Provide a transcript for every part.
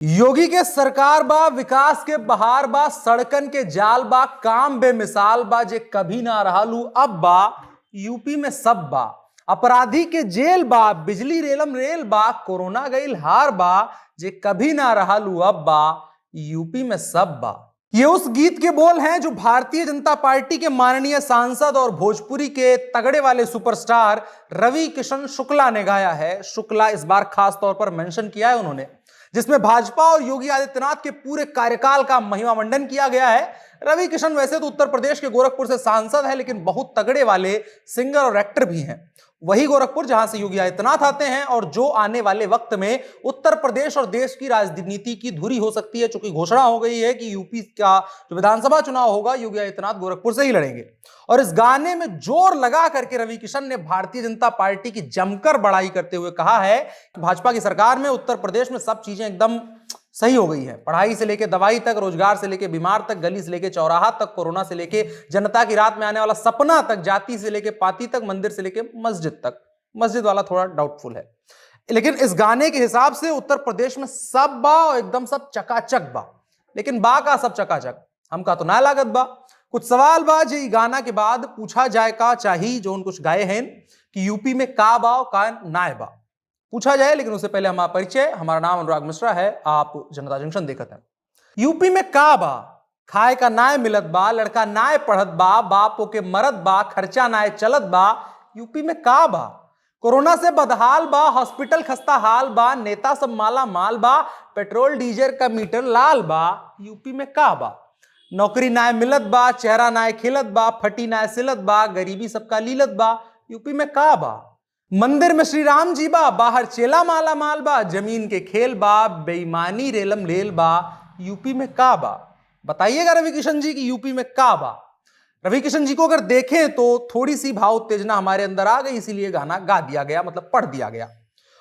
योगी के सरकार बा, विकास के बहार बा, सड़कन के जाल बा, काम बेमिसाल बा, जे कभी ना रहलू अब बा, यूपी में सब बा। अपराधी के जेल बा, बिजली रेलम रेल बा, कोरोना गईल हार बा, जे कभी ना रहलू अब बा, यूपी में सब बा। ये उस गीत के बोल हैं जो भारतीय जनता पार्टी के माननीय सांसद और भोजपुरी के तगड़े वाले सुपरस्टार रवि किशन शुक्ला ने गाया है। शुक्ला इस बार खास तौर पर मेंशन किया है उन्होंने, जिसमें भाजपा और योगी आदित्यनाथ के पूरे कार्यकाल का महिमा मंडन किया गया है। रवि किशन वैसे तो उत्तर प्रदेश के गोरखपुर से सांसद है, लेकिन बहुत तगड़े वाले सिंगर और एक्टर भी हैं। वही गोरखपुर जहां से योगी आदित्यनाथ आते हैं और जो आने वाले वक्त में उत्तर प्रदेश और देश की राजनीति की धुरी हो सकती है, चूंकि घोषणा हो गई है कि यूपी का जो विधानसभा चुनाव होगा योगी आदित्यनाथ गोरखपुर से ही लड़ेंगे। और इस गाने में जोर लगा करके रवि किशन ने भारतीय जनता पार्टी की जमकर बड़ाई करते हुए कहा है कि भाजपा की सरकार में उत्तर प्रदेश में सब चीजें एकदम सही हो गई है। पढ़ाई से लेके दवाई तक, रोजगार से लेके बीमार तक, गली से लेके चौराहा तक, कोरोना से लेके जनता की रात में आने वाला सपना तक, जाति से लेके पाती तक, मंदिर से लेके मस्जिद तक। मस्जिद वाला थोड़ा डाउटफुल है, लेकिन इस गाने के हिसाब से उत्तर प्रदेश में सब बा और एकदम सब चकाचक बा। लेकिन बा का सब चकाचक हमका तो ना लागत बा। कुछ सवाल बा जो गाना के बाद पूछा जाए का चाहिए, जो उन कुछ गाए हैं कि यूपी में का बा का नाय बा पूछा जाए। लेकिन उससे पहले हमारा परिचय, हमारा नाम अनुराग मिश्रा है, आप जनता जंक्शन देखते हैं। यूपी में का बा, खाए का नाय मिलत बा, लड़का नाय पढ़त बा, बापो के मरत बा, खर्चा नाय चलत बा। यूपी में का बा, कोरोना से बदहाल बा, हॉस्पिटल खस्ता हाल बा, नेता सब माला माल बा, पेट्रोल डीजल का मीटर लाल बा। यूपी में का बा, नौकरी नाय मिलत बा, चेहरा नाय खिलत बा, फटी नाय सिलत बा, गरीबी सबका लीलत बा। यूपी में का बा, मंदिर में श्री राम जी बा, बाहर चेला माला माल बा, जमीन के खेल बा, बेईमानी रेलम रेल बा। यूपी में का बा, बताइएगा रवि किशन जी की यूपी में का बा। रवि किशन जी को अगर देखें तो थोड़ी सी भाव उत्तेजना हमारे अंदर आ गई, इसीलिए गाना गा दिया गया, मतलब पढ़ दिया गया।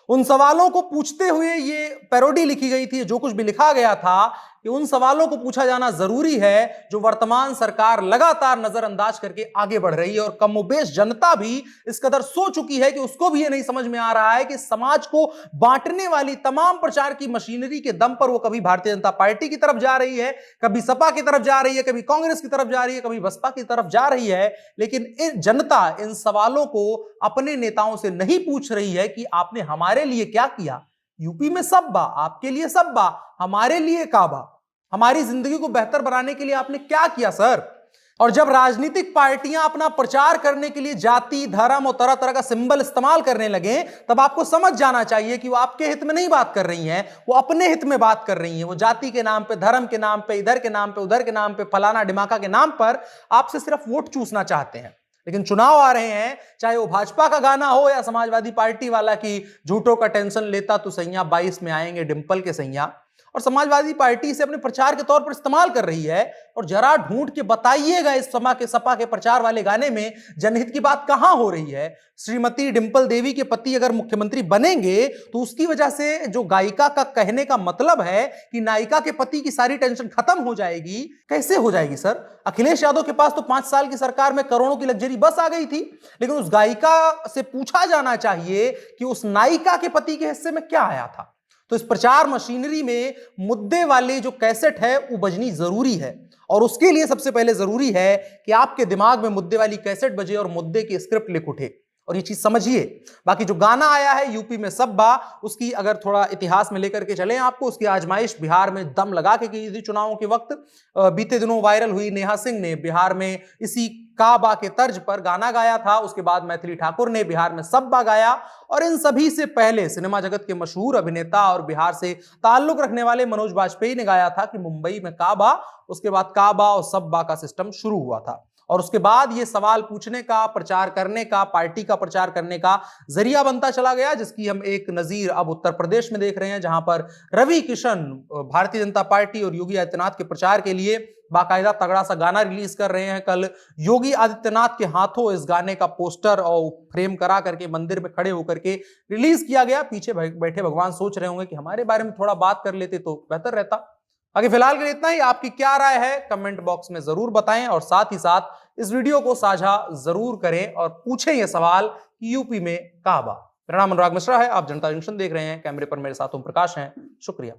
उन सवालों को पूछते हुए ये पैरोडी लिखी गई थी। जो कुछ भी लिखा गया था कि उन सवालों को पूछा जाना जरूरी है जो वर्तमान सरकार लगातार नजरअंदाज करके आगे बढ़ रही है। और कमोबेश जनता भी इस कदर सो चुकी है कि उसको भी ये नहीं समझ में आ रहा है कि समाज को बांटने वाली तमाम प्रचार की मशीनरी के दम पर वो कभी भारतीय जनता पार्टी की तरफ जा रही है, कभी सपा की तरफ जा रही है, कभी कांग्रेस की तरफ जा रही है, कभी बसपा की तरफ जा रही है। लेकिन जनता इन सवालों को अपने नेताओं से नहीं पूछ रही है कि आपने हमारे लिए क्या किया। यूपी में सब बा, आपके लिए सब बा, हमारे लिए का बा, हमारी जिंदगी को बेहतर बनाने के लिए आपने क्या किया सर। और जब राजनीतिक पार्टियां अपना प्रचार करने के लिए जाति, धर्म और तरह तरह का सिंबल इस्तेमाल करने लगे, तब आपको समझ जाना चाहिए कि वो आपके हित में नहीं बात कर रही हैं, वो अपने हित में बात कर रही हैं। वो जाति के नाम पे, धर्म के नाम पे, इधर के नाम पे, उधर के नाम पे, फलाना डिमाका के नाम पर आपसे सिर्फ वोट चूसना चाहते हैं। लेकिन चुनाव आ रहे हैं, चाहे वो भाजपा का गाना हो या समाजवादी पार्टी वाला कि झूठों का टेंशन लेता तो सैया 22 में आएंगे डिंपल के सैया, और समाजवादी पार्टी से अपने प्रचार के तौर पर इस्तेमाल कर रही है। और जरा ढूंढ के बताइएगा इस सपा के प्रचार वाले गाने में जनहित की बात कहां हो रही है। श्रीमती डिंपल देवी के पति अगर मुख्यमंत्री बनेंगे तो उसकी वजह से जो गायिका का कहने का मतलब है कि नायिका के पति की सारी टेंशन खत्म हो जाएगी, कैसे हो जाएगी सर। अखिलेश यादव के पास तो 5 साल की सरकार में करोड़ों की लग्जरी बस आ गई थी, लेकिन उस गायिका से पूछा जाना चाहिए कि उस नायिका के पति के हिस्से में क्या आया था। तो इस प्रचार मशीनरी में मुद्दे वाले जो कैसेट है वो बजनी जरूरी है, और उसके लिए सबसे पहले जरूरी है कि आपके दिमाग में मुद्दे वाली कैसेट बजे और मुद्दे की स्क्रिप्ट लिख उठे, और ये चीज समझिए। बाकी जो गाना आया है यूपी में सब बा, उसकी अगर थोड़ा इतिहास में लेकर के चलें आपको, उसकी आजमाइश बिहार में दम लगा के की थी चुनावों के वक्त। बीते दिनों वायरल हुई नेहा सिंह ने बिहार में इसी का बा के तर्ज पर गाना गाया था। उसके बाद मैथिली ठाकुर ने बिहार में सब बा गाया, और इन सभी से पहले सिनेमा जगत के मशहूर अभिनेता और बिहार से ताल्लुक रखने वाले मनोज बाजपेयी ने गाया था कि मुंबई में का बा। उसके बाद का बा और सब बा का सिस्टम शुरू हुआ था, और उसके बाद ये सवाल पूछने का, प्रचार करने का, पार्टी का प्रचार करने का जरिया बनता चला गया, जिसकी हम एक नजीर अब उत्तर प्रदेश में देख रहे हैं, जहां पर रवि किशन भारतीय जनता पार्टी और योगी आदित्यनाथ के प्रचार के लिए बाकायदा तगड़ा सा गाना रिलीज कर रहे हैं। कल योगी आदित्यनाथ के हाथों इस गाने का पोस्टर और फ्रेम करा करके मंदिर में खड़े होकर के रिलीज किया गया। पीछे बैठे भगवान सोच रहे होंगे कि हमारे बारे में थोड़ा बात कर लेते तो बेहतर रहता। आगे फिलहाल के लिए इतना ही। आपकी क्या राय है कमेंट बॉक्स में जरूर बताएं, और साथ ही साथ इस वीडियो को साझा जरूर करें और पूछें यह सवाल कि यूपी में कहां बा। मेरा नाम अनुराग मिश्रा है, आप जनता जंक्शन देख रहे हैं। कैमरे पर मेरे साथ ओम प्रकाश हैं। शुक्रिया।